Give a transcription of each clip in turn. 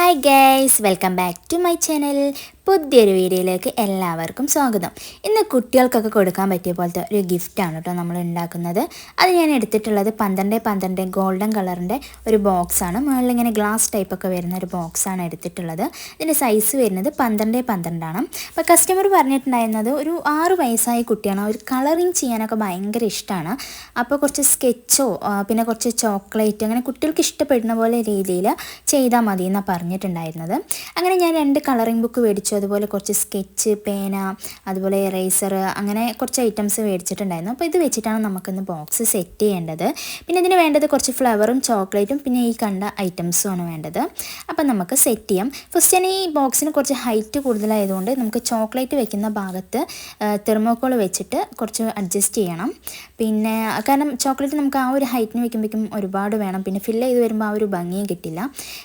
Hi guys, welcome back to my channel. പുതിയൊരു വീഡിയോയിലേക്ക് എല്ലാവർക്കും സ്വാഗതം. ഇന്ന് കുട്ടികൾക്കൊക്കെ കൊടുക്കാൻ പറ്റിയ പോലത്തെ ഒരു ഗിഫ്റ്റാണ് കേട്ടോ നമ്മൾ ഉണ്ടാക്കുന്നത്. അത് ഞാൻ എടുത്തിട്ടുള്ളത് 12x12 ഗോൾഡൻ കളറിൻ്റെ ഒരു ബോക്സാണ്. മുകളിലിങ്ങനെ ഗ്ലാസ് ടൈപ്പൊക്കെ വരുന്ന ഒരു ബോക്സാണ് എടുത്തിട്ടുള്ളത്. ഇതിൻ്റെ സൈസ് വരുന്നത് 12x12 ആണ്. അപ്പോൾ കസ്റ്റമർ പറഞ്ഞിട്ടുണ്ടായിരുന്നത് ഒരു 6 വയസ്സായ കുട്ടിയാണ്, ഒരു കളറിങ് ചെയ്യാനൊക്കെ ഭയങ്കര ഇഷ്ടമാണ്. അപ്പോൾ കുറച്ച് സ്കെച്ചോ പിന്നെ കുറച്ച് ചോക്ലേറ്റ് അങ്ങനെ കുട്ടികൾക്ക് ഇഷ്ടപ്പെടുന്ന പോലെ രീതിയിൽ ചെയ്താൽ മതി എന്നാണ് പറഞ്ഞിട്ടുണ്ടായിരുന്നത്. അങ്ങനെ ഞാൻ 2 കളറിംഗ് ബുക്ക് മേടിച്ചു. അതുപോലെ കുറച്ച് സ്കെച്ച്, പേന, അതുപോലെ എറേസർ, അങ്ങനെ കുറച്ച് ഐറ്റംസ് മേടിച്ചിട്ടുണ്ടായിരുന്നു. അപ്പോൾ ഇത് വെച്ചിട്ടാണ് നമുക്കിന്ന് ബോക്സ് സെറ്റ് ചെയ്യേണ്ടത്. പിന്നെ ഇതിന് വേണ്ടത് കുറച്ച് ഫ്ലവറും ചോക്ലേറ്റും പിന്നെ ഈ കണ്ട ഐറ്റംസുമാണ് വേണ്ടത്. അപ്പോൾ നമുക്ക് സെറ്റ് ചെയ്യാം. ഫസ്റ്റ് തന്നെ ഈ ബോക്സിന് കുറച്ച് ഹൈറ്റ് കൂടുതലായതുകൊണ്ട് നമുക്ക് ചോക്ലേറ്റ് വെക്കുന്ന ഭാഗത്ത് തെർമോക്കോൾ വെച്ചിട്ട് കുറച്ച് അഡ്ജസ്റ്റ് ചെയ്യണം. പിന്നെ കാരണം ചോക്ലേറ്റ് നമുക്ക് ആ ഒരു ഹൈറ്റിന് വെക്കുമ്പോഴേക്കും ഒരുപാട് വേണം, പിന്നെ ഫില്ല് ചെയ്ത് വരുമ്പോൾ ആ ഒരു ഭംഗിയും കിട്ടില്ല.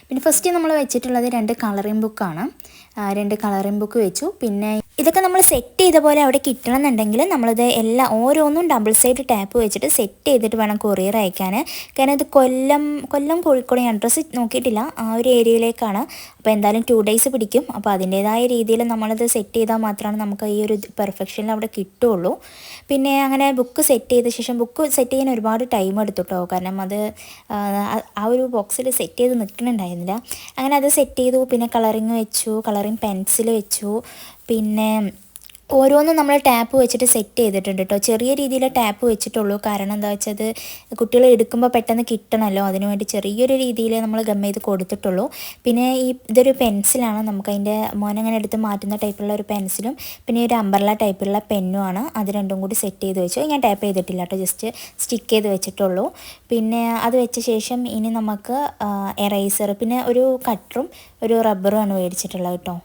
പിന്നെ ഫസ്റ്റ് നമ്മൾ വെച്ചിട്ടുള്ളത് 2 കളറിംഗ് ബുക്കാണ്. 2 കളറിംഗ് ബുക്ക് വെച്ചു. പിന്നെ ഇതൊക്കെ നമ്മൾ സെറ്റ് ചെയ്ത പോലെ അവിടെ കിട്ടണമെന്നുണ്ടെങ്കിൽ നമ്മളിത് ഓരോന്നും ഡബിൾ സൈഡ് ടാപ്പ് വെച്ചിട്ട് സെറ്റ് ചെയ്തിട്ട് വേണം കൊറിയർ അയക്കാൻ. കാരണം ഇത് കൊല്ലം കോഴിക്കോട് അഡ്രസ്സ് നോക്കിയിട്ടില്ല, ആ ഒരു ഏരിയയിലേക്കാണ്. അപ്പോൾ എന്തായാലും 2 ഡേയ്സ് പിടിക്കും. അപ്പോൾ അതിൻ്റേതായ രീതിയിൽ നമ്മളിത് സെറ്റ് ചെയ്താൽ മാത്രമാണ് നമുക്ക് ഈ ഒരു പെർഫെക്ഷനിൽ അവിടെ കിട്ടുകയുള്ളൂ. പിന്നെ അങ്ങനെ ബുക്ക് സെറ്റ് ചെയ്ത ശേഷം ബുക്ക് സെറ്റ് ചെയ്യാൻ ഒരുപാട് ടൈം എടുത്തു കേട്ടോ. കാരണം അത് ആ ഒരു ബോക്സിൽ സെറ്റ് ചെയ്ത് നിൽക്കുന്നുണ്ടായിരുന്നില്ല. അങ്ങനെ അത് സെറ്റ് ചെയ്തു. പിന്നെ കളറിങ് വെച്ചു, കളറിങ് പെൻസിൽ വെച്ചു. പിന്നെ ഓരോന്നും നമ്മൾ ടാപ്പ് വെച്ചിട്ട് സെറ്റ് ചെയ്തിട്ടുണ്ട് കേട്ടോ. ചെറിയ രീതിയിൽ ടാപ്പ് വെച്ചിട്ടുള്ളൂ. കാരണം എന്താ വെച്ചത് കുട്ടികൾ എടുക്കുമ്പോൾ പെട്ടെന്ന് കിട്ടണമല്ലോ, അതിനുവേണ്ടി ചെറിയൊരു രീതിയിൽ നമ്മൾ ഗം ചെയ്ത് കൊടുത്തിട്ടുള്ളൂ. പിന്നെ ഇതൊരു പെൻസിലാണ്, നമുക്കതിൻ്റെ മോനങ്ങനെ എടുത്ത് മാറ്റുന്ന ടൈപ്പുള്ള ഒരു പെൻസിലും പിന്നെ ഒരു അംബ്രല്ല ടൈപ്പുള്ള പെന്നുമാണ്. അത് രണ്ടും കൂടി സെറ്റ് ചെയ്ത് വെച്ചു. ഞാൻ ടാപ്പ് ചെയ്തിട്ടില്ല കേട്ടോ, ജസ്റ്റ് സ്റ്റിക്ക് ചെയ്ത് വെച്ചിട്ടുള്ളൂ. പിന്നെ അത് വെച്ച ശേഷം ഇനി നമുക്ക് എറൈസർ, പിന്നെ ഒരു കട്ടറും ഒരു റബ്ബറുമാണ് മേടിച്ചിട്ടുള്ളത് കേട്ടോ.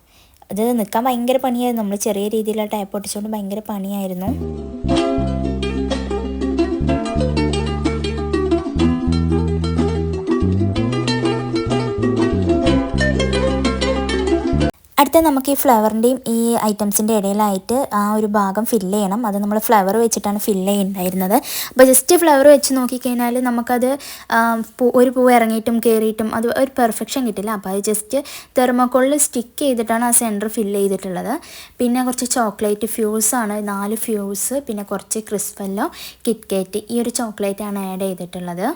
അത് നിൽക്കാൻ ഭയങ്കര പണിയായിരുന്നു. നമ്മൾ ചെറിയ രീതിയിലുള്ള ടാപ്പ് ഒട്ടിച്ചുകൊണ്ട് ഭയങ്കര പണിയായിരുന്നു. അടുത്ത നമുക്ക് ഈ ഫ്ലവറിൻ്റെയും ഈ ഐറ്റംസിൻ്റെ ഇടയിലായിട്ട് ആ ഒരു ഭാഗം ഫില്ല് ചെയ്യണം. അത് നമ്മൾ ഫ്ലവർ വെച്ചിട്ടാണ് ഫില്ല് ചെയ്യുന്നുണ്ടായിരുന്നത്. അപ്പോൾ ജസ്റ്റ് ഫ്ലവർ വെച്ച് നോക്കിക്കഴിഞ്ഞാൽ നമുക്കത് ഒരു പൂവ് ഇറങ്ങിയിട്ടും കയറിയിട്ടും അത് ഒരു പെർഫെക്ഷൻ കിട്ടില്ല. അപ്പോൾ അത് ജസ്റ്റ് തെർമോക്കോളിൽ സ്റ്റിക്ക് ചെയ്തിട്ടാണ് ആ സെൻറ്റർ ഫില്ല് ചെയ്തിട്ടുള്ളത്. പിന്നെ കുറച്ച് ചോക്ലേറ്റ് ഫ്യൂസാണ്, 4 ഫ്യൂസ്, പിന്നെ കുറച്ച് ക്രിസ്പെല്ലോ, കിറ്റ്കാറ്റ്, ഈ ഒരു ചോക്ലേറ്റാണ് ആഡ് ചെയ്തിട്ടുള്ളത്.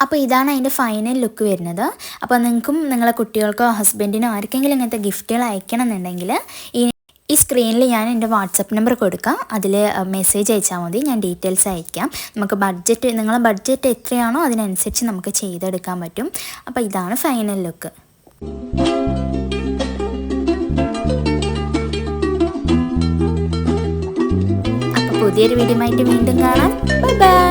അപ്പോൾ ഇതാണ് അതിൻ്റെ ഫൈനൽ ലുക്ക് വരുന്നത്. അപ്പോൾ നിങ്ങൾക്കും നിങ്ങളെ കുട്ടികൾക്കോ ഹസ്ബൻഡിനോ ആർക്കെങ്കിലും ഇങ്ങനത്തെ ഗിഫ്റ്റുകൾ അയക്കണം എന്നുണ്ടെങ്കിൽ ഈ സ്ക്രീനിൽ ഞാൻ എൻ്റെ വാട്സപ്പ് നമ്പർ കൊടുക്കാം. അതിൽ മെസ്സേജ് അയച്ചാൽ മതി, ഞാൻ ഡീറ്റെയിൽസ് അയക്കാം. നമുക്ക് നിങ്ങളെ ബഡ്ജറ്റ് എത്രയാണോ അതിനനുസരിച്ച് നമുക്ക് ചെയ്തെടുക്കാൻ പറ്റും. അപ്പോൾ ഇതാണ് ഫൈനൽ ലുക്ക്. അപ്പോൾ പുതിയൊരു വീഡിയോ ആയിട്ട് വീണ്ടും കാണാം. Bye bye.